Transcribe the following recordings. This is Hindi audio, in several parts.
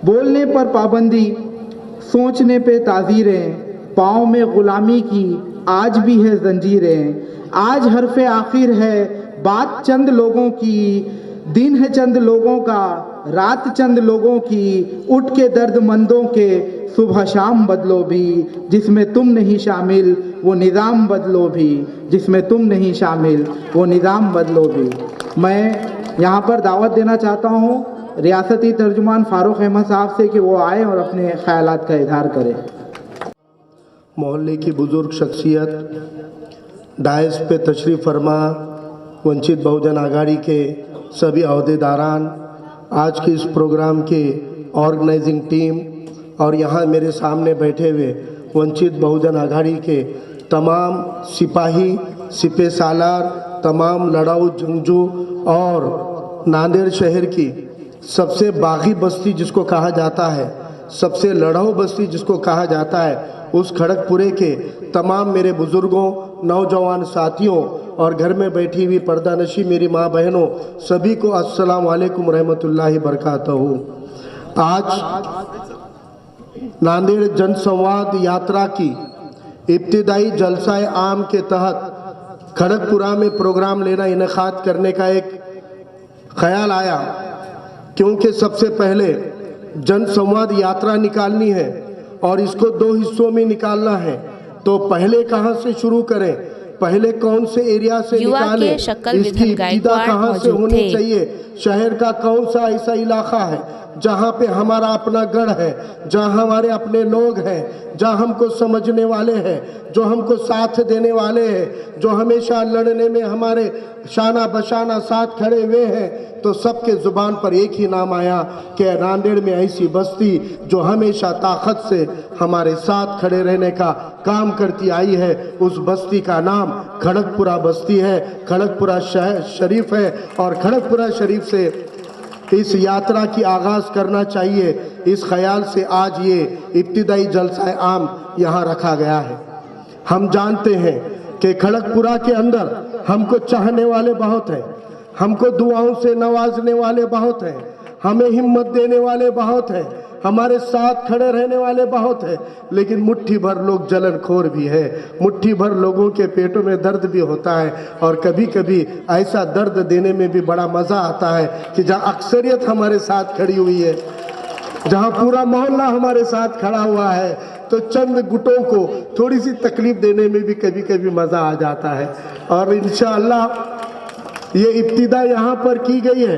बोलने पर पाबंदी, सोचने पे ताज़ीरें, पाँव में ग़ुलामी की आज भी है जंजीरें। आज हरफ़े आखिर है बात चंद लोगों की, दिन है चंद लोगों का, रात चंद लोगों की। उठ के दर्दमंदों के सुबह शाम बदलो भी, जिसमें तुम नहीं शामिल वो निज़ाम बदलो भी, जिसमें तुम नहीं शामिल वो निज़ाम बदलो भी। मैं यहाँ पर दावत देना चाहता हूँ रियासती तर्जुमान फ़ारूक अहमद साहब से कि वो आए और अपने ख़यालात का इज़हार करें। मोहल्ले की बुज़ुर्ग शख्सियत, डायस पे तशरीफ़ फरमा, वंचित बहुजन आघाड़ी के सभी अहदेदारान, आज के इस प्रोग्राम के ऑर्गेनाइजिंग टीम और यहाँ मेरे सामने बैठे हुए वंचित बहुजन आघाड़ी के तमाम सिपाही, सिपह सालार, तमाम लड़ाऊ जंगजू और नांदेड़ शहर की सबसे बागी बस्ती जिसको कहा जाता है, सबसे लड़ाऊ बस्ती जिसको कहा जाता है, उस खड़गपुरे के तमाम मेरे बुज़ुर्गों, नौजवान साथियों और घर में बैठी हुई पर्दानशी मेरी माँ बहनों, सभी को अस्सलाम वालेकुम रहमतुल्लाहि बरकातहू। आज नांदेड़ जनसंवाद यात्रा की इब्तिदाई जलसाए आम के तहत खड़गपुरा में प्रोग्राम लेना इनेकाद करने का एक ख्याल आया, क्योंकि सबसे पहले जनसंवाद यात्रा निकालनी है और इसको 2 हिस्सों में निकालना है। तो पहले कहाँ से शुरू करें, पहले कौन से एरिया से निकालें, इसकी इब्तिदा कहाँ से होनी चाहिए, शहर का कौन सा ऐसा इलाका है जहाँ पे हमारा अपना गढ़ है, जहाँ हमारे अपने लोग हैं, जहाँ हमको समझने वाले हैं, जो हमको साथ देने वाले हैं, जो हमेशा लड़ने में हमारे शाना बशाना साथ खड़े हुए हैं। तो सबके ज़ुबान पर एक ही नाम आया कि नांदेड़ में ऐसी बस्ती जो हमेशा ताकत से हमारे साथ खड़े रहने का काम करती आई है, उस बस्ती का नाम खड़गपुरा बस्ती है। खड़गपुरा शहर शरीफ है और खड़गपुरा शरीफ से इस यात्रा की आगाज़ करना चाहिए। इस ख्याल से आज ये इब्तिदाई जलसा आम यहाँ रखा गया है। हम जानते हैं कि खड़गपुरा के अंदर हमको चाहने वाले बहुत हैं, हमको दुआओं से नवाजने वाले बहुत हैं, हमें हिम्मत देने वाले बहुत हैं, हमारे साथ खड़े रहने वाले बहुत हैं, लेकिन मुट्ठी भर लोग जलनखोर भी है, मुट्ठी भर लोगों के पेटों में दर्द भी होता है और कभी कभी ऐसा दर्द देने में भी बड़ा मज़ा आता है कि जहाँ अक्सरियत हमारे साथ खड़ी हुई है, जहाँ पूरा मोहल्ला हमारे साथ खड़ा हुआ है, तो चंद गुटों को थोड़ी सी तकलीफ देने में भी कभी कभी मज़ा आ जाता है। और इंशाअल्लाह ये इब्तिदा यहाँ पर की गई है,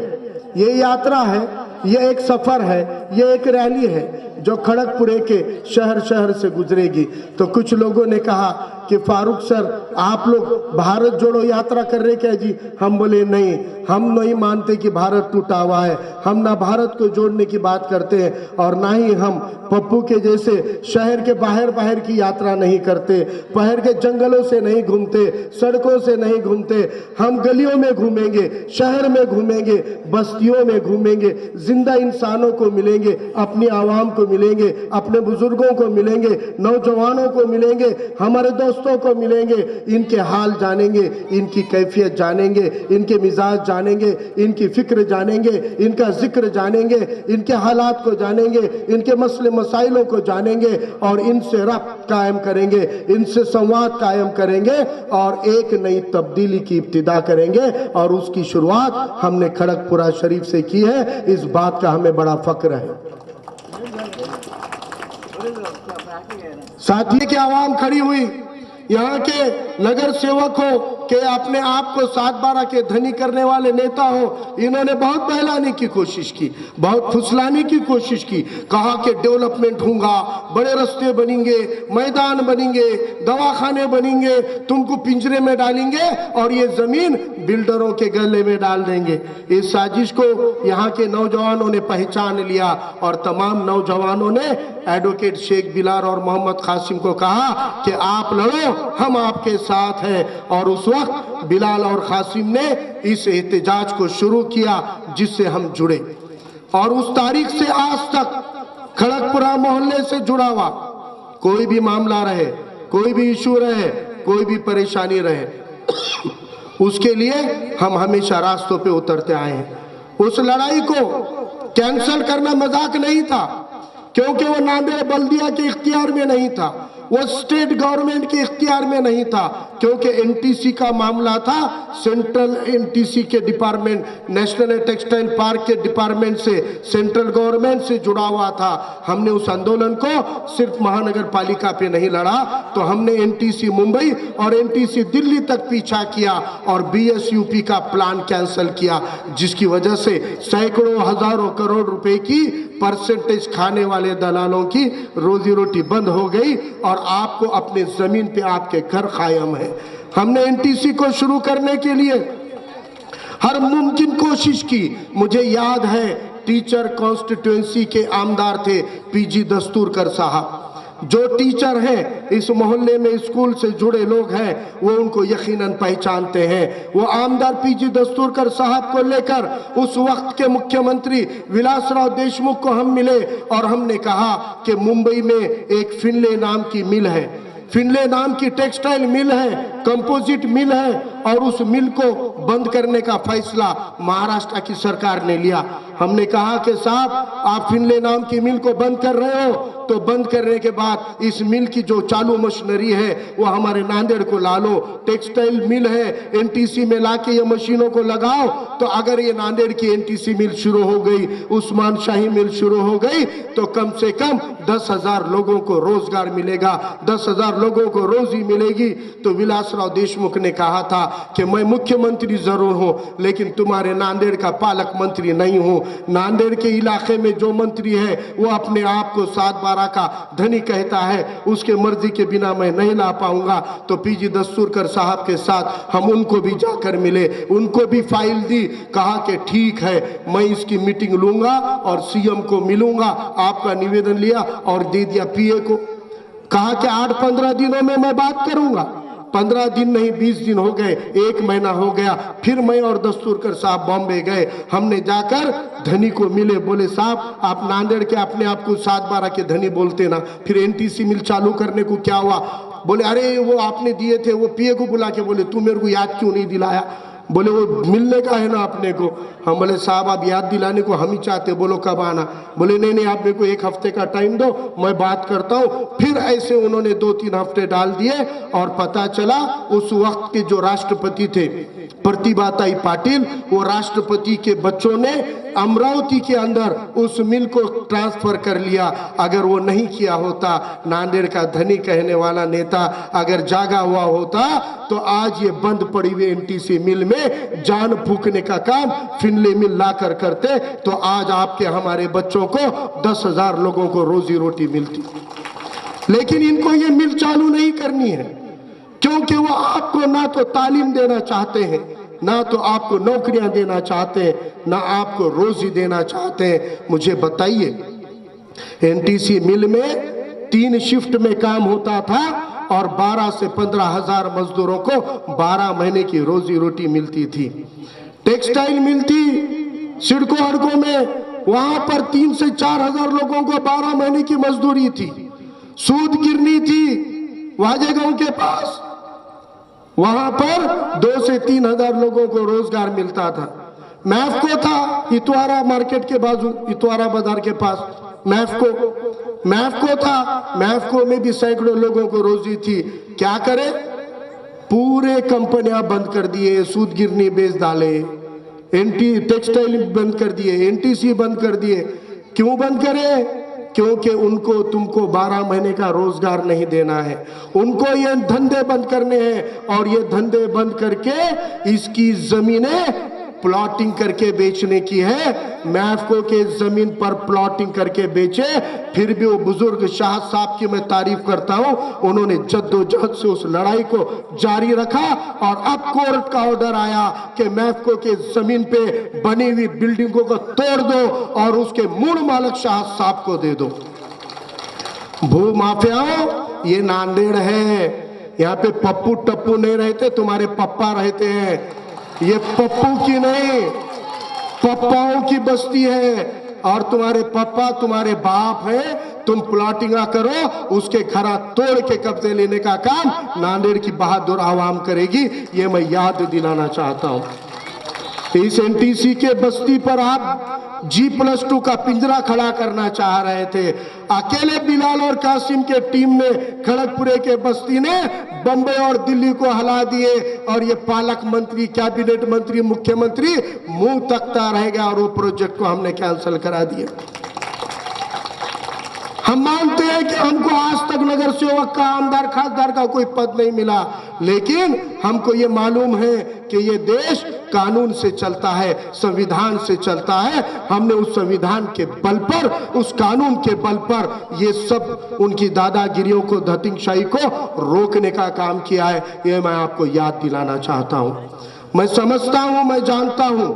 ये यात्रा है, ये एक सफ़र है, ये एक रैली है जो खड़गपुरे के शहर शहर से गुजरेगी। तो कुछ लोगों ने कहा कि फारूक सर आप लोग भारत जोड़ो यात्रा कर रहे क्या जी? हम बोले नहीं, हम नहीं मानते कि भारत टूटा हुआ है, हम ना भारत को जोड़ने की बात करते हैं और ना ही हम पप्पू के जैसे शहर के बाहर बाहर की यात्रा नहीं करते, शहर के जंगलों से नहीं घूमते, सड़कों से नहीं घूमते। हम गलियों में घूमेंगे, शहर में घूमेंगे, बस्तियों में घूमेंगे, जिंदा इंसानों को मिलेंगे, अपनी आवाम को मिलेंगे, अपने बुजुर्गों को मिलेंगे, नौजवानों को मिलेंगे, हमारे दोस्तों को मिलेंगे, इनके हाल जानेंगे, इनकी कैफियत जानेंगे, इनके मिजाज जानेंगे, इनकी फिक्र जानेंगे, इनका जिक्र जानेंगे, इनके हालात को जानेंगे, इनके मसले मसाइलों को जानेंगे और इनसे रब्त कायम करेंगे, इनसे संवाद कायम करेंगे और एक नई तब्दीली की इब्तिदा करेंगे। और उसकी शुरुआत हमने खड़गपुरा शरीफ से की है, इस बात का हमें बड़ा फक्र है। साथी की आवाम खड़ी हुई, यहाँ के नगर सेवक हो के अपने आप को 7-12 के धनी करने वाले नेता हो, इन्होंने बहुत बहलाने की कोशिश की, बहुत फुसलाने की कोशिश की, कहा कि डेवलपमेंट होगा, बड़े रास्ते बनेंगे, मैदान बनेंगे, दवाखाने बनेंगे, तुमको पिंजरे में डालेंगे और ये जमीन बिल्डरों के गले में डाल देंगे। इस साजिश को यहाँ के नौजवानों ने पहचान लिया और तमाम नौजवानों ने एडवोकेट शेख बिलाल और मोहम्मद कासिम को कहा कि आप लड़ो, हम आपके साथ हैं। और उस वक्त बिलाल और कासिम ने इस एहतजाज को शुरू किया जिससे हम जुड़े और उस तारीख से आज तक खड़गपुरा मोहल्ले से जुड़ा हुआ कोई भी मामला रहे, कोई भी इशू रहे, कोई भी परेशानी रहे, उसके लिए हम हमेशा रास्तों पे उतरते आए हैं। उस लड़ाई को कैंसल करना मजाक नहीं था, क्योंकि वो नांदेड़ बल्दिया के इख्तियार में नहीं था, वो स्टेट गवर्नमेंट के इख्तियार में नहीं था, क्योंकि एनटीसी का मामला था सेंट्रल एनटीसी के डिपार्टमेंट, नेशनल टेक्सटाइल पार्क के डिपार्टमेंट से, सेंट्रल गवर्नमेंट से जुड़ा हुआ था। हमने उस आंदोलन को सिर्फ महानगर पालिका पे नहीं लड़ा, तो हमने एनटीसी मुंबई और एनटीसी दिल्ली तक पीछा किया और बीएसयूपी का प्लान कैंसिल किया, जिसकी वजह से सैकड़ों हजारों करोड़ रुपए की परसेंटेज खाने वाले दलालों की रोजी रोटी बंद हो गई और आपको अपने जमीन पे आपके घर कायम है। हमने एनटीसी को शुरू करने के लिए हर मुमकिन कोशिश की। मुझे याद है टीचर कॉन्स्टिट्यूएंसी के आमदार थे पीजी दस्तूरकर साहब, जो टीचर हैं इस मोहल्ले में स्कूल से जुड़े लोग हैं वो उनको यकीनन पहचानते हैं। वो आमदार पीजी दस्तूरकर साहब को लेकर उस वक्त के मुख्यमंत्री विलासराव देशमुख को हम मिले और हमने कहा कि मुंबई में एक फिनले नाम की मिल है, फिनले नाम की टेक्सटाइल मिल है, कंपोजिट मिल है, और उस मिल को बंद करने का फैसला महाराष्ट्र की सरकार ने लिया। हमने कहा कि साहब आप फिनले नाम की मिल को बंद कर रहे हो, तो बंद करने के बाद इस मिल की जो चालू मशीनरी है वो हमारे नांदेड़ को ला लो, टेक्सटाइल मिल है एनटीसी में लाके ये मशीनों को लगाओ, तो अगर ये नांदेड़ की एनटीसी मिल शुरू हो गई, उस्मान शाही मिल शुरू हो गई, तो कम से कम 10,000 लोगों को रोजगार मिलेगा, 10,000 लोगों को रोजी मिलेगी। तो विलासराव देशमुख ने कहा था कि मैं मुख्यमंत्री जरूर हूं लेकिन तुम्हारे नांदेड़ का पालक मंत्री नहीं हूं। नांदेड़ के इलाके में जो मंत्री है वो अपने आप को 7/12 का धनी कहता है, उसके मर्जी के बिना मैं नहीं ला पाऊंगा। तो पीजी दस्तूरकर साहब के साथ हम उनको भी जाकर मिले, उनको भी फाइल दी, कहा कि ठीक है मैं इसकी मीटिंग लूंगा और सीएम को मिलूंगा। आपका निवेदन लिया और दे दिया पीए को, कहा कि 8-15 दिनों में मैं बात करूंगा। 15 दिन नहीं 20 दिन हो गए, 1 महीना हो गया, फिर मैं और दस्तूरकर साहब बॉम्बे गए। हमने जाकर धनी को मिले, बोले साहब आप नांदेड़ के अपने आप को 7/12 के धनी बोलते ना, फिर एनटीसी मिल चालू करने को क्या हुआ? बोले अरे वो आपने दिए थे, वो पीए को बुला के बोले तू मेरे को याद क्यों नहीं दिलाया? बोले वो मिलने का है ना अपने को। हम बोले साहब आप याद दिलाने को हम ही चाहते, बोलो कब आना? बोले नहीं नहीं आप मेरे को 1 हफ्ते का टाइम दो, मैं बात करता हूँ। फिर ऐसे उन्होंने 2-3 हफ्ते डाल दिए और पता चला उस वक्त के जो राष्ट्रपति थे प्रतिभाताई पाटिल, वो राष्ट्रपति के बच्चों ने अमरावती के अंदर उस मिल को ट्रांसफर कर लिया। अगर वो नहीं किया होता, नांदेड़ का धनी कहने वाला नेता अगर जागा हुआ होता, तो आज ये बंद पड़ी हुई एनटीसी मिल में जान फूकने का काम फिनले मिल लाकर करते, तो आज आपके हमारे बच्चों को 10,000 लोगों को रोजी रोटी मिलती। लेकिन इनको ये मिल चालू नहीं करनी है, क्योंकि वो आपको ना तो तालीम देना चाहते हैं, ना तो आपको नौकरियां देना चाहते हैं, ना आपको रोजी देना चाहते हैं। मुझे बताइए, एनटीसी मिल में 3 शिफ्ट में काम होता था और 12 से 15 हजार मजदूरों को 12 महीने की रोजी रोटी मिलती थी। टेक्सटाइल मिल थी सिडको हड़कों में, वहां पर 3 से 4 हजार लोगों को 12 महीने की मजदूरी थी। सूद गिरनी थी वाजेगांव के पास, वहां पर 2 से 3 हजार लोगों को रोजगार मिलता था। मैफको था इतवारा मार्केट के बाजू, इतवारा बाजार के पास मैफको था, मैफको में भी सैकड़ों लोगों को रोजी थी। क्या करे, पूरे कंपनियां बंद कर दिए, सूद गिरनी बेच डाले, टेक्सटाइल बंद कर दिए, एनटीसी बंद कर दिए। क्यों बंद करे? क्योंकि उनको तुमको 12 महीने का रोजगार नहीं देना है, उनको ये धंधे बंद करने हैं। और ये धंधे बंद करके इसकी जमीनें प्लॉटिंग करके बेचने की है। मैफको के जमीन पर प्लॉटिंग करके बेचे। फिर भी वो बुजुर्ग शाह साहब की मैं तारीफ करता हूं, उन्होंने जद्दोजहद से उस लड़ाई को जारी रखा और अब कोर्ट का ऑर्डर आया कि मैफको के जमीन पे बनी हुई बिल्डिंगों को तोड़ दो और उसके मूल मालिक शाह साहब को दे दो। भू माफियाओं, ये नांदेड़ है, यहाँ पे पप्पू टप्पू नहीं रहते, तुम्हारे पप्पा रहते हैं। ये पप्पू की नहीं, पप्पाओं की बस्ती है और तुम्हारे पप्पा तुम्हारे बाप है। तुम प्लॉटिंगा करो, उसके घरा तोड़ के कब्जे लेने का काम नांदेड़ की बहादुर आवाम करेगी, ये मैं याद दिलाना चाहता हूं। इस एनटीसी के बस्ती पर आप G+2 का पिंजरा खड़ा करना चाह रहे थे। अकेले बिलाल और कासिम के टीम ने खड़गपुरे के बस्ती ने बम्बई और दिल्ली को हिला दिए और ये पालक मंत्री, कैबिनेट मंत्री, मुख्यमंत्री मुंह तकता रह गया और वो प्रोजेक्ट को हमने कैंसिल करा दिया। हम मानते हैं कि हमको आज तक नगर सेवक का, आमदार, खासदार का कोई पद नहीं मिला, लेकिन हमको ये मालूम है कि ये देश कानून से चलता है, संविधान से चलता है। हमने उस संविधान के बल पर, उस कानून के बल पर ये सब उनकी दादागिरियों को, धतिंगशाही को रोकने का काम किया है। ये मैं आपको याद दिलाना चाहता हूं। मैं समझता हूं, मैं जानता हूं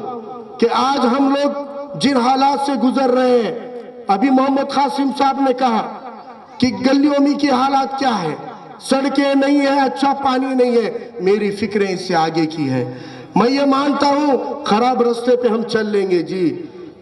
कि आज हम लोग जिन हालात से गुजर रहे हैं, अभी मोहम्मद कासिम साहब ने कहा कि गलियों में की हालात क्या है, सड़कें नहीं है, अच्छा पानी नहीं है। मेरी फिक्रें इससे आगे की है। मैं ये मानता हूं खराब रास्ते पे हम चल लेंगे जी,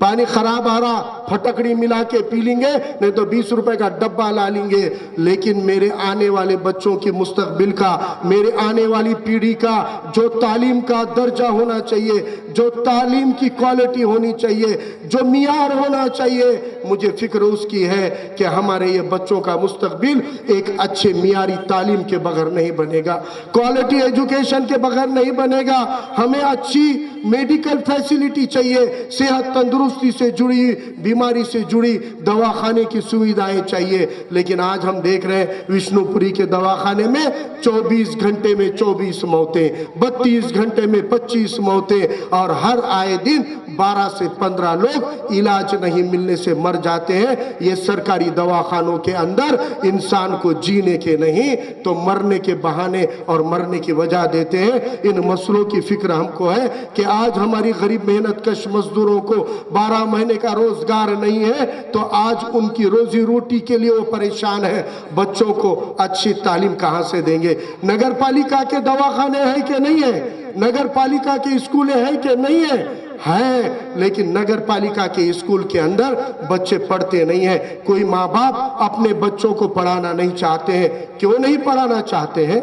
पानी खराब आ रहा, फटकड़ी मिला के पी लेंगे, नहीं तो 20 रुपए का डब्बा ला लेंगे, लेकिन मेरे आने वाले बच्चों की मुस्तकबिल का, मेरे आने वाली पीढ़ी का जो तालीम का दर्जा होना चाहिए, जो तालीम की क्वालिटी होनी चाहिए, जो मियार होना चाहिए, मुझे फिक्र उसकी है कि हमारे ये बच्चों का मुस्तकबिल एक अच्छे मियारी तालीम के बगैर नहीं बनेगा, क्वालिटी एजुकेशन के बगैर नहीं बनेगा। हमें अच्छी मेडिकल फैसिलिटी चाहिए, सेहत तंदुरुस्ती से जुड़ी, बीमारी से जुड़ी दवाखाने की सुविधाएं चाहिए। लेकिन आज हम देख रहे हैं विष्णुपुरी के दवाखाने में 24 घंटे में 24 मौतें, 32 घंटे में 25 मौतें और हर आए दिन 12 से 15 लोग इलाज नहीं मिलने से मर जाते हैं। ये सरकारी दवाखानों के अंदर इंसान को जीने के नहीं तो मरने के बहाने और मरने की वजह देते हैं। इन मसलों की फिक्र हमको है कि आज हमारी गरीब मेहनत कश मजदूरों को 12 महीने का रोजगार नहीं है तो आज उनकी रोजी रोटी के लिए वो परेशान है। बच्चों को अच्छी तालीम कहां से देंगे? नगर पालिका के दवाखाने हैं कि नहीं है? नगर पालिका के स्कूलें हैं कि नहीं है, लेकिन नगर पालिका के स्कूल के अंदर बच्चे पढ़ते नहीं हैं। कोई माँ बाप अपने बच्चों को पढ़ाना नहीं चाहते हैं। क्यों नहीं पढ़ाना चाहते हैं?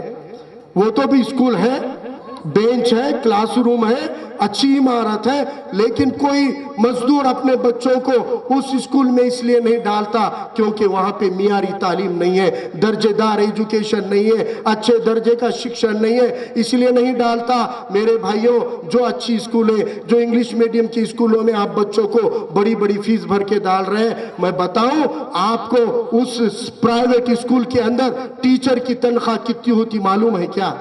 वो तो भी स्कूल है, बेंच है, क्लासरूम है, अच्छी इमारत है, लेकिन कोई मजदूर अपने बच्चों को उस स्कूल में इसलिए नहीं डालता क्योंकि वहां पे मियारी तालीम नहीं है, दर्जेदार एजुकेशन नहीं है, अच्छे दर्जे का शिक्षण नहीं है, इसलिए नहीं डालता। मेरे भाइयों, जो अच्छी स्कूलें, जो इंग्लिश मीडियम की स्कूलों में आप बच्चों को बड़ी बड़ी फीस भर के डाल रहे हैं, मैं बताऊं आपको, उस प्राइवेट स्कूल के अंदर टीचर की तनख्वाह कितनी होती मालूम है क्या?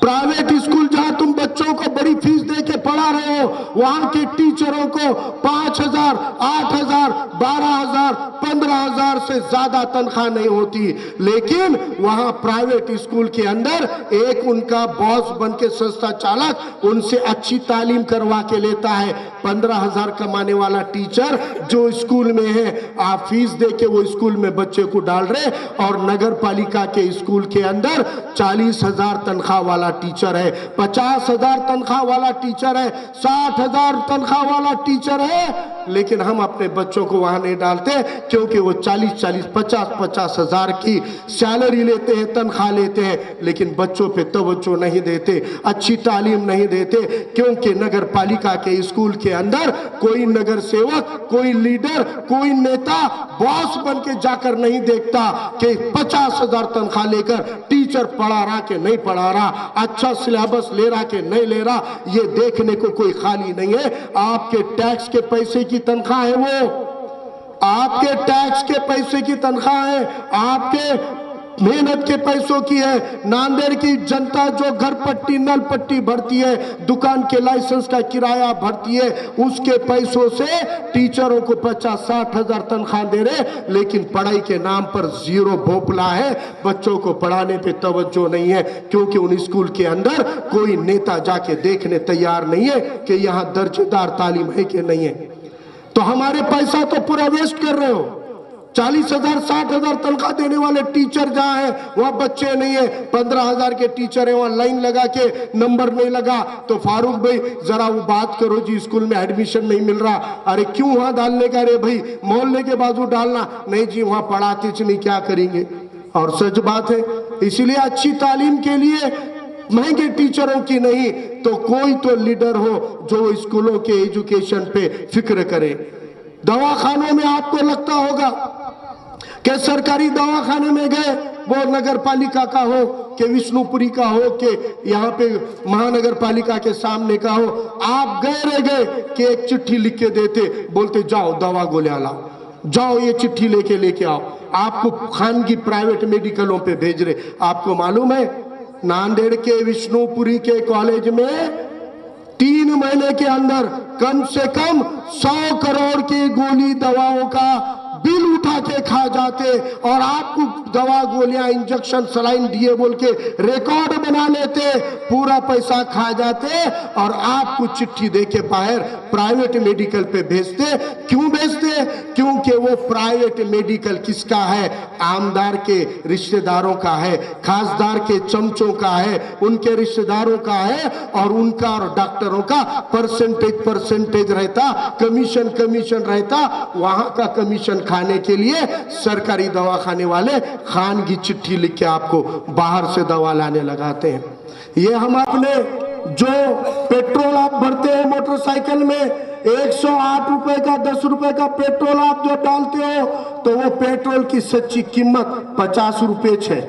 प्राइवेट स्कूल जहां तुम बच्चों को बड़ी फीस दे के पढ़ा रहे हो, वहां के टीचरों को 5,000, 8,000, 12,000, 15,000 से ज्यादा तनख्वाह नहीं होती। लेकिन वहां प्राइवेट स्कूल के अंदर एक उनका बॉस बन के संस्था चालक उनसे अच्छी तालीम करवा के लेता है। 15,000 कमाने वाला टीचर जो स्कूल में है, आप फीस दे के वो स्कूल में बच्चे को डाल रहे, और नगर पालिका के स्कूल के अंदर 40,000 तनख्वाह वाला टीचर है, 50,000 तनख्वाह वाला टीचर है, 60,000 तनख्वाह वाला टीचर है, लेकिन हम अपने बच्चों को वहां नहीं डालते क्योंकि वो 40-40, 50-50 हजार की सैलरी लेते हैं, तनख्वाह लेते हैं, लेकिन बच्चों पे तवज्जो नहीं देते, अच्छी तालीम नहीं देते। क्योंकि नगर पालिका के स्कूल के अंदर कोई नगर सेवक, कोई लीडर, कोई नेता बॉस बन के जाकर नहीं देखता कि 50,000 तनख्वाह लेकर टीचर पढ़ा रहा कि नहीं पढ़ा रहा, अच्छा सिलेबस ले रहा कि नहीं ले रहा, ये देखने को कोई खाली नहीं है। आपके टैक्स के पैसे की तनख्वाह है, वो आपके टैक्स के पैसे की तनख्वाह है, आपके मेहनत के पैसों की है। नांदेड़ की जनता जो घर पट्टी, नल पट्टी भरती है, दुकान के लाइसेंस का किराया भरती है, उसके पैसों से टीचरों को 50-60 हजार तनख्वाह दे रहे, लेकिन पढ़ाई के नाम पर जीरो भोपला है, बच्चों को पढ़ाने पे तवज्जो नहीं है। क्योंकि उन स्कूल के अंदर कोई नेता जाके देखने तैयार नहीं है कि यहाँ दर्जेदार तालीम है कि नहीं है। तो हमारे पैसा तो पूरा वेस्ट कर रहे हो। 40,000, 60,000 तनख्वाह देने वाले टीचर जहां है वहां बच्चे नहीं है। 15,000 के टीचर है, वहां लाइन लगा के नंबर नहीं लगा। तो फारूक भाई जरा वो बात करो जी, स्कूल में एडमिशन नहीं मिल रहा, अरे क्यों वहां डालने का? अरे भाई मोहल्ले के बाजू डालना, नहीं जी वहां पढ़ाते नहीं, क्या करेंगे? और सच बात है। इसीलिए अच्छी तालीम के लिए महंगे टीचरों की नहीं तो कोई तो लीडर हो जो स्कूलों के एजुकेशन पे फिक्र करे। दवाखानों में आपको लगता होगा कि सरकारी दवाखाने में गए, वो नगर पालिका का हो कि विष्णुपुरी का हो कि यहाँ पे महानगर पालिका के सामने का हो, आप गए रह गए कि एक चिट्ठी लिख के देते, बोलते जाओ दवा गोलियां लाओ, जाओ ये चिट्ठी लेके आओ, आपको खानगी प्राइवेट मेडिकलों पे भेज रहे। आपको मालूम है नांदेड़ के विष्णुपुरी के कॉलेज में 3 महीने के अंदर कम से कम 100 करोड़ की गोली दवाओं का बिल उठा के खा जाते और आपको दवा गोलियां इंजेक्शन सलाइन दिए बोल के रिकॉर्ड बना लेते, पूरा पैसा खा जाते और आपको चिट्ठी देके बाहर प्राइवेट मेडिकल पे भेजते। क्यों भेजते? क्योंकि वो प्राइवेट मेडिकल किसका है? आमदार के रिश्तेदारों का है, खासदार के चमचों का है, उनके रिश्तेदारों का है और उनका और डॉक्टरों का परसेंटेज रहता, कमीशन रहता। वहां का कमीशन खाने के लिए सरकारी दवाखाने वाले खानगी चिट्ठी लिख के आपको बाहर से दवा लाने लगाते हैं। ये हम अपने जो पेट्रोल आप भरते हैं मोटरसाइकिल में 108 रुपए का 10 रुपए का पेट्रोल आप जो डालते हो तो वो पेट्रोल की सच्ची कीमत 50 रुपए है।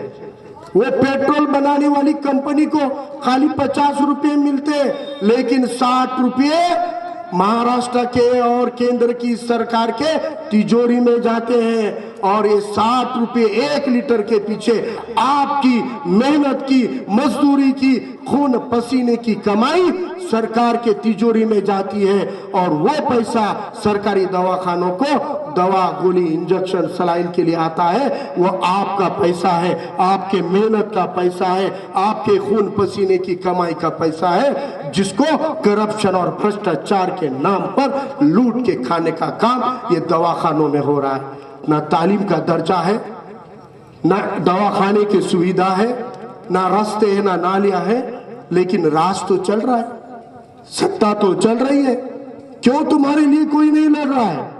वो पेट्रोल बनाने वाली कंपनी को खाली 50 रुपए मिलते, लेकिन 60 रुपए महाराष्ट्र के और केंद्र की सरकार के तिजोरी में जाते हैं और ये 60 रुपए 1 लीटर के पीछे आपकी मेहनत की, मजदूरी की, खून पसीने की कमाई सरकार के तिजोरी में जाती है और वो पैसा सरकारी दवाखानों को दवा गोली इंजेक्शन सलाइन के लिए आता है। वो आपका पैसा है, आपके मेहनत का पैसा है, आपके खून पसीने की कमाई का पैसा है, जिसको करप्शन और भ्रष्टाचार के नाम पर लूट के खाने का काम ये दवाखानों में हो रहा है। ना तालीम का दर्जा है, ना दवाखाने की सुविधा है, ना रास्ते है, ना नालियां है, लेकिन राज तो चल रहा है, सत्ता तो चल रही है। क्यों तुम्हारे लिए कोई नहीं लड़ रहा है?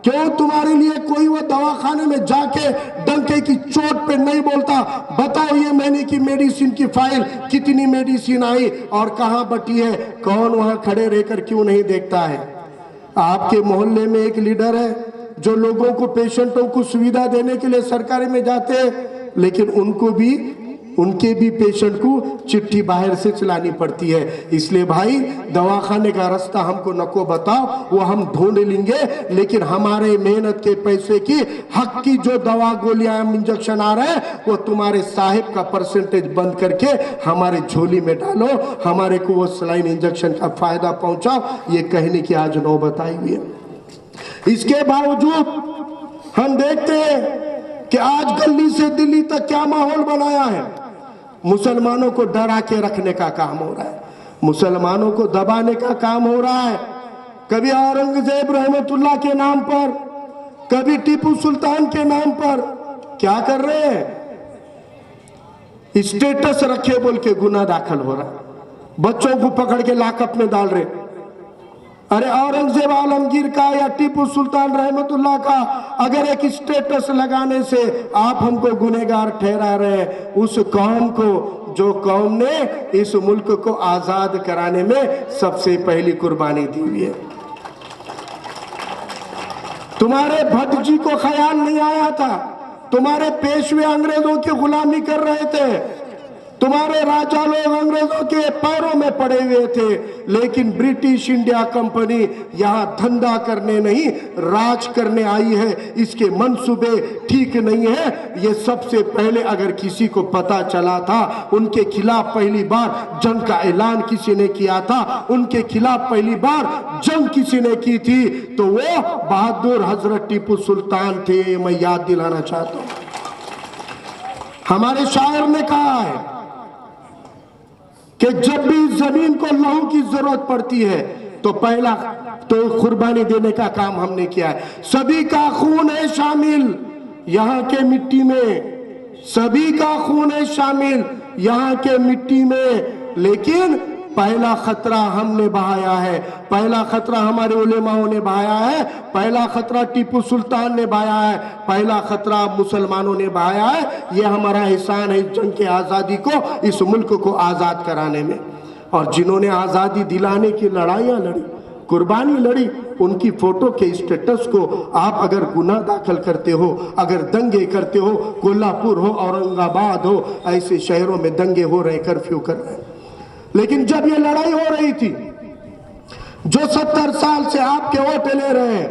क्यों तुम्हारे लिए कोई वो दवाखाने में जाके डंके की चोट पे नहीं बोलता, बताओ ये महीने की मेडिसिन की फाइल कितनी मेडिसिन आई और कहां बटी है? कौन वहां खड़े रहकर क्यों नहीं देखता है? आपके मोहल्ले में एक लीडर है जो लोगों को, पेशेंटों को सुविधा देने के लिए सरकारी में जाते हैं, लेकिन उनके भी पेशेंट को चिट्ठी बाहर से चलानी पड़ती है। इसलिए भाई दवाखाने का रास्ता हमको नको बताओ, वो हम ढूंढ लेंगे, लेकिन हमारे मेहनत के पैसे की हक की जो दवा गोलियां इंजेक्शन आ रहे हैं वो तुम्हारे साहिब का परसेंटेज बंद करके हमारे झोली में डालो, हमारे को वो सलाइन इंजेक्शन का फायदा पहुंचाओ। ये कहने की आज नौबत आई हुई है। इसके बावजूद हम देखते हैं कि आज गली से दिल्ली तक क्या माहौल बनाया है। मुसलमानों को डरा के रखने का काम हो रहा है, मुसलमानों को दबाने का काम हो रहा है। कभी औरंगजेब रहमतुल्लाह के नाम पर, कभी टीपू सुल्तान के नाम पर क्या कर रहे हैं? स्टेटस रखे बोल के गुना दाखिल हो रहा है, बच्चों को पकड़ के लॉकअप में डाल रहे। अरे औरंगजेब आलमगीर का या टीपू सुल्तान रहमतुल्लाह का अगर एक स्टेटस लगाने से आप हमको गुनहगार ठहरा रहे हैं, उस कौम को, जो कौम ने इस मुल्क को आजाद कराने में सबसे पहली कुर्बानी दी हुई है। तुम्हारे भट्ट जी को ख्याल नहीं आया था, तुम्हारे पेशवे अंग्रेजों की गुलामी कर रहे थे, तुम्हारे राजा लोग अंग्रेजों के पैरों में पड़े हुए थे, लेकिन ब्रिटिश इंडिया कंपनी यहां धंधा करने नहीं राज करने आई है। इसके मंसूबे ठीक नहीं है। ये सबसे पहले अगर किसी को पता चला था, उनके खिलाफ पहली बार जंग का ऐलान किसी ने किया था, उनके खिलाफ पहली बार जंग किसी ने की थी, तो वो बहादुर हजरत टीपू सुल्तान थे। मैं याद दिलाना चाहता हूं, हमारे शायर ने कहा है कि जब भी जमीन को लहू की जरूरत पड़ती है तो पहला तो कुर्बानी देने का काम हमने किया है। सभी का खून है शामिल यहाँ के मिट्टी में, सभी का खून है शामिल यहाँ के मिट्टी में, लेकिन पहला खतरा हमने बहाया है, पहला खतरा हमारे उलेमाओं ने बहाया है, पहला खतरा टीपू सुल्तान ने बहाया है, पहला खतरा मुसलमानों ने बहाया है। यह हमारा एहसान है इस जंग के आज़ादी को, इस मुल्क को आज़ाद कराने में। और जिन्होंने आज़ादी दिलाने की लड़ाइयाँ लड़ी, कुर्बानी लड़ी, उनकी फोटो के स्टेटस को आप अगर गुनाह दाखिल करते हो, अगर दंगे करते हो, कोल्हापुर हो, औरंगाबाद हो, ऐसे शहरों में दंगे हो रहे, कर्फ्यू कर रहे हैं। लेकिन जब ये लड़ाई हो रही थी, जो 70 साल से आपके वोट ले रहे हैं,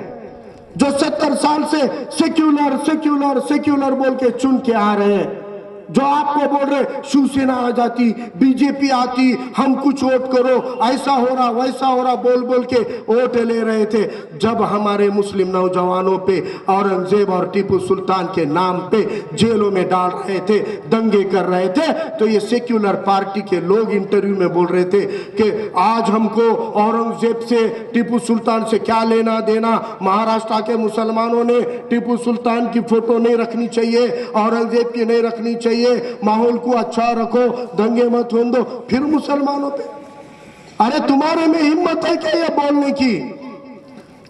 जो 70 साल से सेक्युलर सेक्युलर सेक्युलर बोल के चुन के आ रहे हैं, जो आपको बोल रहे शिवसेना आ जाती, बीजेपी आती, हम कुछ वोट करो, ऐसा हो रहा वैसा हो रहा बोल बोल के वोट ले रहे थे, जब हमारे मुस्लिम नौजवानों पे औरंगजेब और टीपू सुल्तान के नाम पे जेलों में डाल रहे थे, दंगे कर रहे थे, तो ये सेक्युलर पार्टी के लोग इंटरव्यू में बोल रहे थे कि आज हमको औरंगजेब से, टीपू सुल्तान से क्या लेना देना। महाराष्ट्र के मुसलमानों ने टीपू सुल्तान की फोटो नहीं रखनी चाहिए, औरंगजेब की नहीं रखनी चाहिए, माहौल को अच्छा रखो, दंगे मत होने दो। फिर मुसलमानों पे, अरे तुम्हारे में हिम्मत है क्या ये बोलने की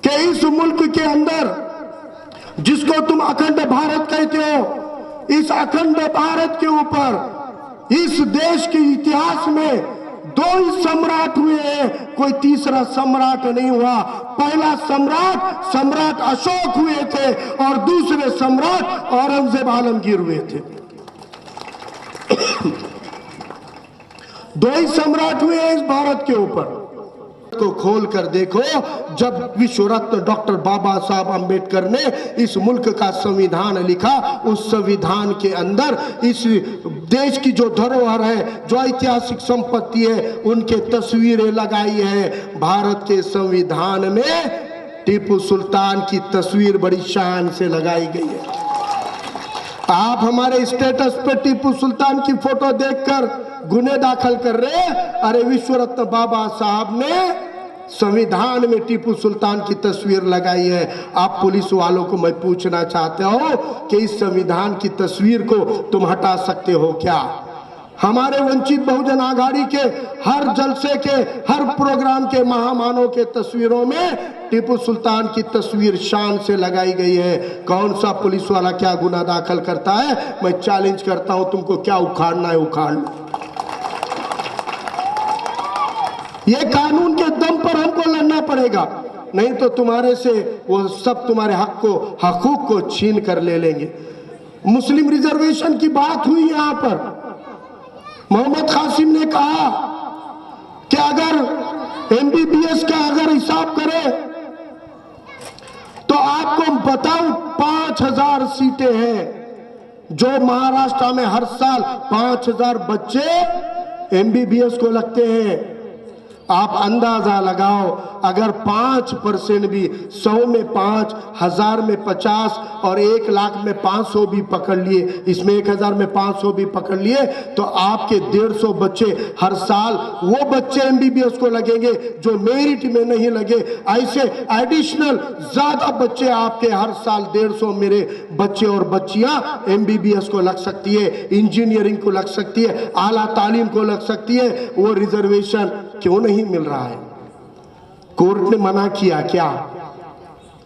कि इस मुल्क के अंदर जिसको तुम अखंड भारत कहते हो, इस अखंड भारत के ऊपर इस देश के इतिहास में 2 ही सम्राट हुए हैं, कोई तीसरा सम्राट नहीं हुआ। पहला सम्राट सम्राट अशोक हुए थे और दूसरे सम्राट औरंगजेब आलमगीर हुए थे। 2 ही सम्राट हुए हैं इस भारत के ऊपर। को खोल कर देखो, जब विश्व रत्न डॉक्टर बाबा साहब अंबेडकर ने इस मुल्क का संविधान लिखा, उस संविधान के अंदर इस देश की जो धरोहर है, जो ऐतिहासिक संपत्ति है, उनके तस्वीरें लगाई है। भारत के संविधान में टीपू सुल्तान की तस्वीर बड़ी शान से लगाई गई है। आप हमारे स्टेटस पे टीपू सुल्तान की फोटो देखकर गुने दाखिल कर रहे हैं। अरे विश्व रत्न बाबा साहब ने संविधान में टीपू सुल्तान की तस्वीर लगाई है। आप पुलिस वालों को मैं पूछना चाहता हूं कि इस संविधान की तस्वीर को तुम हटा सकते हो क्या? हमारे वंचित बहुजन आघाड़ी के हर जलसे के, हर प्रोग्राम के मेहमानों के तस्वीरों में टीपू सुल्तान की तस्वीर शान से लगाई गई है। कौन सा पुलिस वाला क्या गुनाह दाखिल करता है? मैं चैलेंज करता हूं, तुमको क्या उखाड़ना है उखाड़ लो। ये कानून के दम पर हमको लड़ना पड़ेगा, नहीं तो तुम्हारे से वो सब तुम्हारे हकूक को छीन कर ले लेंगे। मुस्लिम रिजर्वेशन की बात हुई यहां पर। मोहम्मद कासिम ने कहा कि अगर एमबीबीएस का अगर हिसाब करें तो आपको बताऊं 5000 सीटें हैं, जो महाराष्ट्र में हर साल 5000 बच्चे एमबीबीएस को लगते हैं। आप अंदाजा लगाओ, अगर 5% भी, 100 में 5, 1000 में 50 और 1 लाख में 500 भी पकड़ लिए, इसमें 1000 में 500 भी पकड़ लिए, तो आपके 150 बच्चे हर साल वो बच्चे एमबीबीएस को लगेंगे जो मेरिट में नहीं लगे। ऐसे एडिशनल ज्यादा बच्चे आपके हर साल 150 मेरे बच्चे और बच्चियां एमबीबीएस को लग सकती है, इंजीनियरिंग को लग सकती है, आला तालीम को लग सकती है। वो रिजर्वेशन क्यों नहीं मिल रहा है? कोर्ट ने मना किया क्या?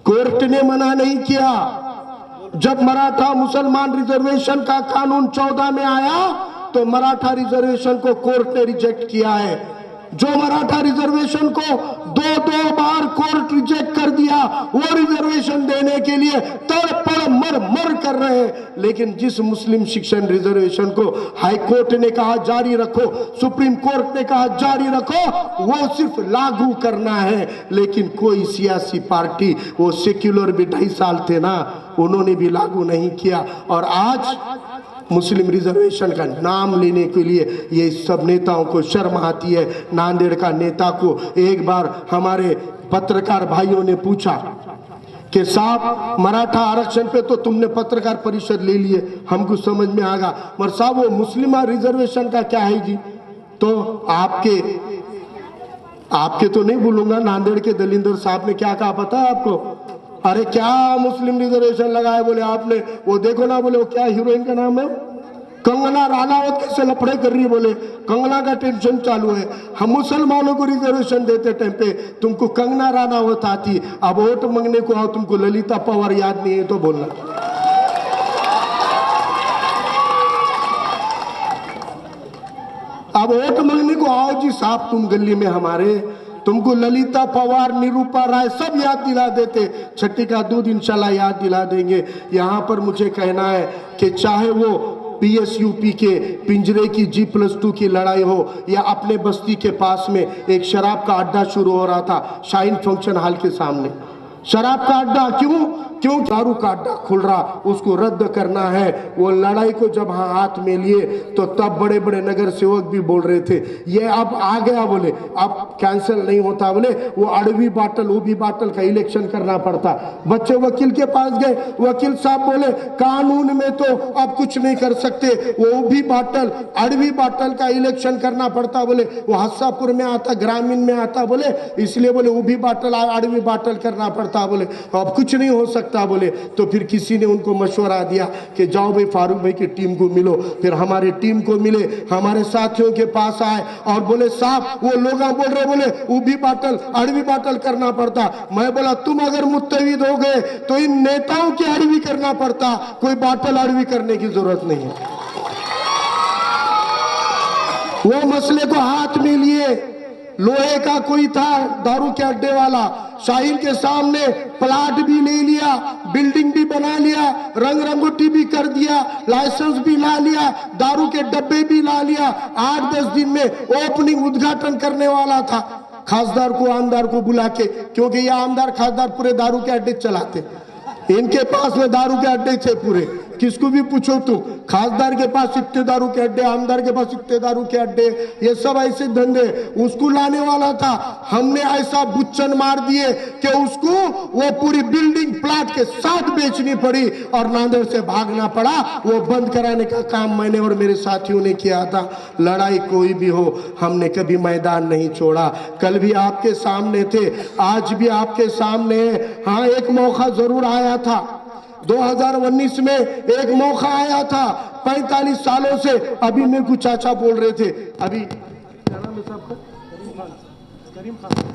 कोर्ट ने मना नहीं किया। जब मराठा मुसलमान रिजर्वेशन का कानून 14 में आया तो मराठा रिजर्वेशन को कोर्ट ने रिजेक्ट किया है। जो मराठा रिजर्वेशन को 2 बार कोर्ट रिजेक्ट कर दिया, वो रिजर्वेशन देने के लिए तड़पड़ मर मर कर रहे हैं। लेकिन जिस मुस्लिम शिक्षण रिजर्वेशन को हाई कोर्ट ने कहा जारी रखो, सुप्रीम कोर्ट ने कहा जारी रखो, वो सिर्फ लागू करना है। लेकिन कोई सियासी पार्टी, वो सेक्युलर भी 2.5 साल थे ना, उन्होंने भी लागू नहीं किया। और आज मुस्लिम रिजर्वेशन का नाम लेने के लिए ये सब नेताओं को शर्म आती है। नांदेड़ का नेता को एक बार हमारे पत्रकार भाइयों ने पूछा कि साहब मराठा आरक्षण पे तो तुमने पत्रकार परिषद ले लिए, हमको समझ में आगा, मगर साहब वो मुस्लिम रिजर्वेशन का क्या है जी? तो आपके तो नहीं बोलूंगा, नांदेड़ के दलिंदर साहब ने क्या कहा पता है आपको? अरे क्या मुस्लिम रिजर्वेशन लगाया बोले आपने? वो देखो ना, बोले वो क्या हीरोइन का नाम है, कंगना राणावत कैसे लफड़े कर रही है, बोले कंगना का टेंशन चालू है। हम मुसलमानों को रिजर्वेशन देते टाइम पे तुमको कंगना राणावत आती, अब वोट मांगने को आओ तुमको ललिता पवार याद नहीं है तो बोलना। अब वोट मांगने को आओ जी साहब तुम गली में हमारे, तुमको ललिता पवार, निरूपा राय सब याद दिला देते, छठी का दूध इंशाल्लाह याद दिला देंगे। यहाँ पर मुझे कहना है कि चाहे वो PSUP के पिंजरे की G+2 की लड़ाई हो या अपने बस्ती के पास में एक शराब का अड्डा शुरू हो रहा था शाइन फंक्शन हॉल के सामने, शराब का अड्डा क्यों दारू का अड्डा खुल रहा, उसको रद्द करना है। वो लड़ाई को जब हाथ में लिए तो तब बड़े बड़े नगर सेवक भी बोल रहे थे ये अब आ गया, बोले अब कैंसिल नहीं होता, बोले वो अड़वी बाटल ओबी बाटल का इलेक्शन करना पड़ता। बच्चे वकील के पास गए, वकील साहब बोले कानून में तो अब कुछ नहीं कर सकते, वो ओबी बाटल अड़वी बाटल का इलेक्शन करना पड़ता, बोले वो हस्सापुर में आता, ग्रामीण में आता, बोले इसलिए बोले ओबी बाटल अड़वी बाटल करना पड़ता, बोले अब कुछ नहीं हो सकता। बोले तो फिर किसी ने उनको मशवरा दिया कि जाओ भाई फारूक भाई की टीम को मिलो। फिर हमारी टीम को मिले, हमारे साथियों के पास आए और बोले साहब वो लोग बोल रहे, बोले उभी बाटल अड़वी बाटल करना पड़ता। मैं बोला तुम अगर मुत्तविद हो गए तो इन नेताओं की अड़वी करना पड़ता, कोई बाटल अड़वी करने की जरूरत नहीं है। वो मसले को हाथ में लिए, लोहे का कोई था दारू के अड्डे वाला, शाहीन के सामने प्लाट भी ले लिया, बिल्डिंग भी बना लिया, रंग रंगोटी भी कर दिया, लाइसेंस भी ला लिया, दारू के डब्बे भी ला लिया। 8-10 दिन में ओपनिंग उद्घाटन करने वाला था, खासदार को आमदार को बुला के, क्योंकि ये आमदार खासदार पूरे दारू के अड्डे चलाते, इनके पास में दारू के अड्डे थे पूरे। किसको भी पूछो तुम, खासदार के पास इतने दारू के अड्डे, आमदार के पास इतने दारू के अड्डे, ये सब ऐसे धंधे। उसको लाने वाला था, हमने ऐसा बुच्चन मार दिए कि उसको वो पूरी बिल्डिंग प्लाट के साथ बेचनी पड़ी और नांदेड़ से भागना पड़ा। वो बंद कराने का काम मैंने और मेरे साथियों ने किया था। लड़ाई कोई भी हो, हमने कभी मैदान नहीं छोड़ा। कल भी आपके सामने थे, आज भी आपके सामने है। हाँ, एक मौका जरूर आया था 2019 में, एक मौका आया था 45 सालों से। अभी मेरे को चाचा बोल रहे थे, अभी क्या नाम है साहब का,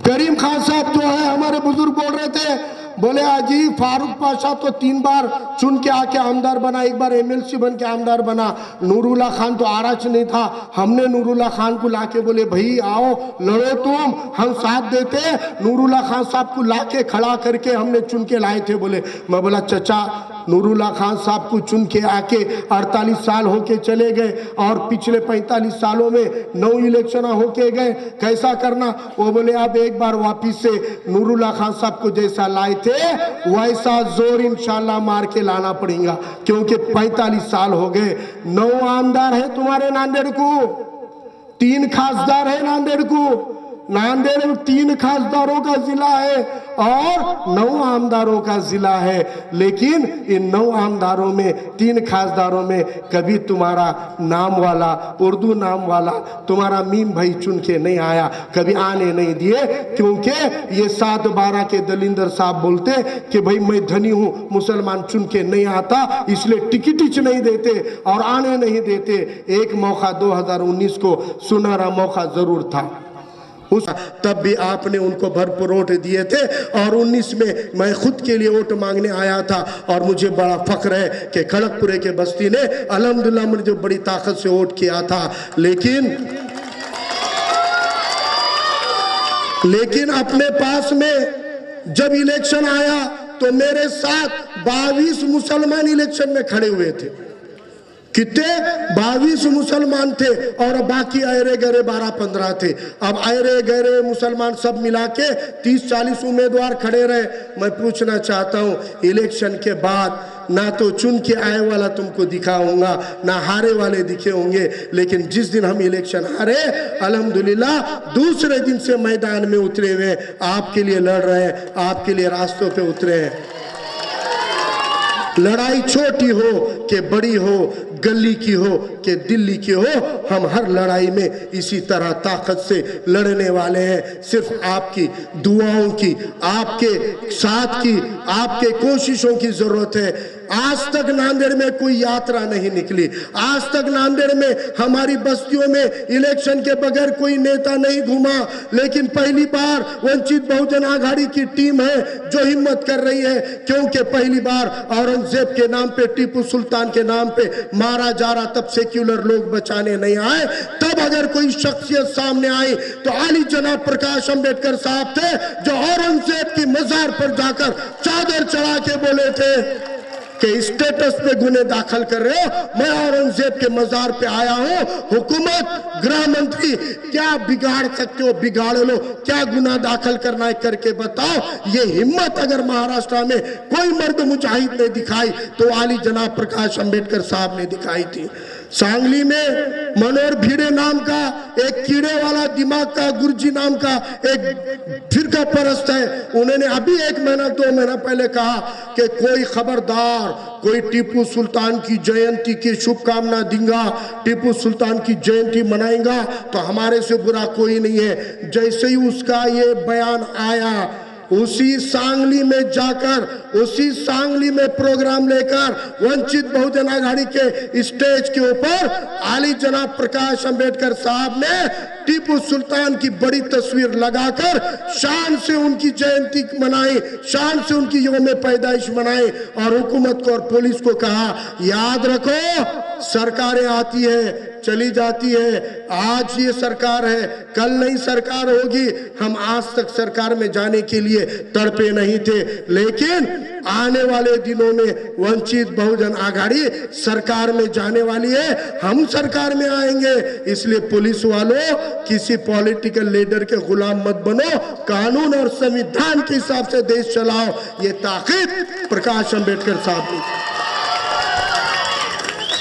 करीम खान साहब जो है हमारे बुजुर्ग बोल रहे थे, बोले अजी फारूक पाशा तो 3 बार चुन के आके आमदार बना, 1 बार MLC बन के आमदार बना। नूरुल्लाह खान तो आराच नहीं था, हमने नूरुल्लाह खान को लाके बोले भाई आओ लड़ो तुम, हम साथ देते। नूरुल्लाह खान साहब को लाके खड़ा करके हमने चुन के लाए थे। बोले, मैं बोला चचा नूरुल्लाह खान साहब को चुन के आके 48 साल होके चले गए और पिछले 45 सालों में 9 इलेक्शन होके गए, कैसा करना। वो बोले अब एक बार वापिस से नूरुल्लाह खान साहब को जैसा लाए थे वैसा जोर इंशाल्लाह मार के लाना पड़ेगा, क्योंकि 45 साल हो गए। 9 आमदार है तुम्हारे नांदेड़ को, 3 खासदार है नांदेड़ को। नांदेड़ में 3 खासदारों का जिला है और 9 आमदारों का जिला है, लेकिन इन 9 आमदारों में 3 खासदारों में कभी तुम्हारा नाम वाला, उर्दू नाम वाला तुम्हारा मीम भाई चुन के नहीं आया, कभी आने नहीं दिए। क्योंकि ये 7-12 के दलिंदर साहब बोलते कि भाई मैं धनी हूँ, मुसलमान चुन के नहीं आता, इसलिए टिकट नहीं देते और आने नहीं देते। एक मौका 2019 को सुनहरा मौका जरूर था, उस तब भी आपने उनको भरपूर वोट दिए थे। और 19 में मैं खुद के लिए वोट मांगने आया था और मुझे बड़ा फख्र है कि खड़गपुरे के बस्ती ने अल्हम्दुलिल्लाह मुझे बड़ी ताकत से वोट किया था। लेकिन अपने पास में जब इलेक्शन आया तो मेरे साथ 22 मुसलमान इलेक्शन में खड़े हुए थे। कितने? 22 मुसलमान थे और बाकी अरे गहरे 12-15 थे। अब अरे गहरे मुसलमान सब मिला के 30-40 उम्मीदवार खड़े रहे। मैं पूछना चाहता हूँ, इलेक्शन के बाद ना तो चुन के आए वाला तुमको दिखाऊंगा, ना हारे वाले दिखे होंगे, लेकिन जिस दिन हम इलेक्शन हारे अल्हम्दुलिल्लाह दूसरे दिन से मैदान में उतरे हुए, आपके लिए लड़ रहे हैं, आपके लिए रास्तों पे उतरे हैं। लड़ाई छोटी हो कि बड़ी हो, गली की हो कि दिल्ली की हो, हम हर लड़ाई में इसी तरह ताकत से लड़ने वाले हैं। सिर्फ आपकी दुआओं की, आपके साथ की, आपके कोशिशों की जरूरत है। आज तक नांदेड़ में कोई यात्रा नहीं निकली, आज तक नांदेड़ में हमारी बस्तियों में इलेक्शन के बगैर कोई नेता नहीं घूमा। लेकिन पहली बार वंचित बहुजन आघाड़ी की टीम है जो हिम्मत कर रही है, क्योंकि पहली बार औरंगजेब के नाम पे, टीपू सुल्तान के नाम पे मारा जा रहा, तब सेक्युलर लोग बचाने नहीं आए। तब अगर कोई शख्सियत सामने आई तो आली जनाब प्रकाश अंबेडकर साहब थे, जो औरंगजेब की मजार पर जाकर चादर चढ़ा के बोले थे कि स्टेटस पे गुने दाखिल कर रहे हो, मैं औरंगजेब के मजार पे आया हूं, हुकूमत गृह मंत्री क्या बिगाड़ सकते हो, बिगाड़ लो, क्या गुना दाखिल करना है करके बताओ। ये हिम्मत अगर महाराष्ट्र में कोई मर्द मुजाहिद ने दिखाई तो आली जनाब प्रकाश अंबेडकर साहब ने दिखाई थी। सांगली में मनोहर भिड़े नाम का एक कीड़े वाला दिमाग का गुरुजी नाम का एक फिरका परस्त है, उन्होंने अभी 1 महीना 2 महीना पहले कहा कि कोई खबरदार कोई टीपू सुल्तान की जयंती की शुभकामना देगा, टीपू सुल्तान की जयंती मनाएगा तो हमारे से बुरा कोई नहीं है। जैसे ही उसका ये बयान आया, उसी सांगली में जाकर, उसी सांगली में प्रोग्राम लेकर वंचित बहुजन आघाड़ी के स्टेज के ऊपर आली जनाब प्रकाश अंबेडकर साहब ने टीपू सुल्तान की बड़ी तस्वीर लगाकर शान से उनकी जयंती मनाई, शान से उनकी यौम पैदाइश मनाई और हुकूमत को और पुलिस को कहा, याद रखो सरकारें आती है चली जाती है, आज ये सरकार है कल नई सरकार होगी। हम आज तक सरकार में जाने के लिए तड़पे नहीं थे, लेकिन आने वाले दिनों में वंचित बहुजन आघाड़ी सरकार में जाने वाली है, हम सरकार में आएंगे। इसलिए पुलिस वालों किसी पॉलिटिकल लीडर के गुलाम मत बनो, कानून और संविधान के हिसाब से देश चलाओ। ये ताकीद प्रकाश अंबेडकर साहब ने,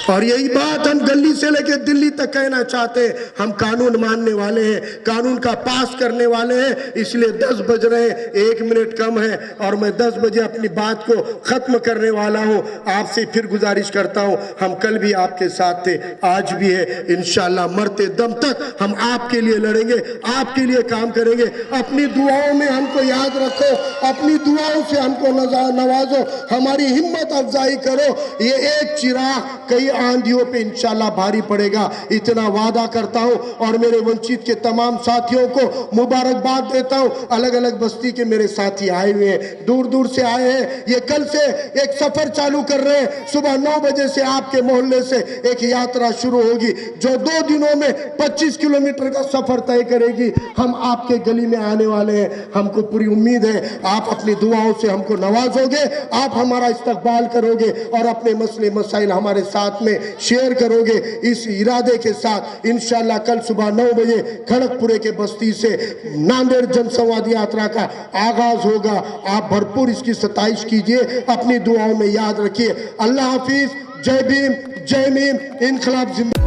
और यही बात हम गली से लेकर दिल्ली तक कहना चाहते हैं। हम कानून मानने वाले हैं, कानून का पास करने वाले हैं। इसलिए 10 बज रहे हैं, 1 मिनट कम है और मैं 10 बजे अपनी बात को खत्म करने वाला हूं। आपसे फिर गुजारिश करता हूं, हम कल भी आपके साथ थे, आज भी है, इंशाल्लाह मरते दम तक हम आपके लिए लड़ेंगे, आपके लिए काम करेंगे। अपनी दुआओं में हमको याद रखो, अपनी दुआओं से हमको नवाजो, हमारी हिम्मत अफजाई करो। ये एक चिराग कई आंधियों पे इंशाल्लाह भारी पड़ेगा, इतना वादा करता हूं। और मेरे वंचित के तमाम साथियों को मुबारकबाद देता हूं। अलग अलग बस्ती के मेरे साथी आए हुए हैं, दूर दूर से आए हैं। ये कल से एक सफर चालू कर रहे हैं, सुबह 9 बजे से आपके मोहल्ले से एक यात्रा शुरू होगी जो 2 दिनों में 25 किलोमीटर का सफर तय करेगी। हम आपके गली में आने वाले हैं, हमको पूरी उम्मीद है आप अपनी दुआओं से हमको नवाजोगे, आप हमारा इस्तकबाल करोगे और अपने मसले मसाइल हमारे साथ में शेयर करोगे। इस इरादे के साथ इंशाल्लाह कल सुबह 9 बजे खड़गपुरे के बस्ती से नांदेड़ जनसंवाद यात्रा का आगाज होगा। आप भरपूर इसकी सताइश कीजिए, अपनी दुआओं में याद रखिए। अल्लाह हाफिज, जय भीम, जय मीम, इनकलाब जिंदाबाद।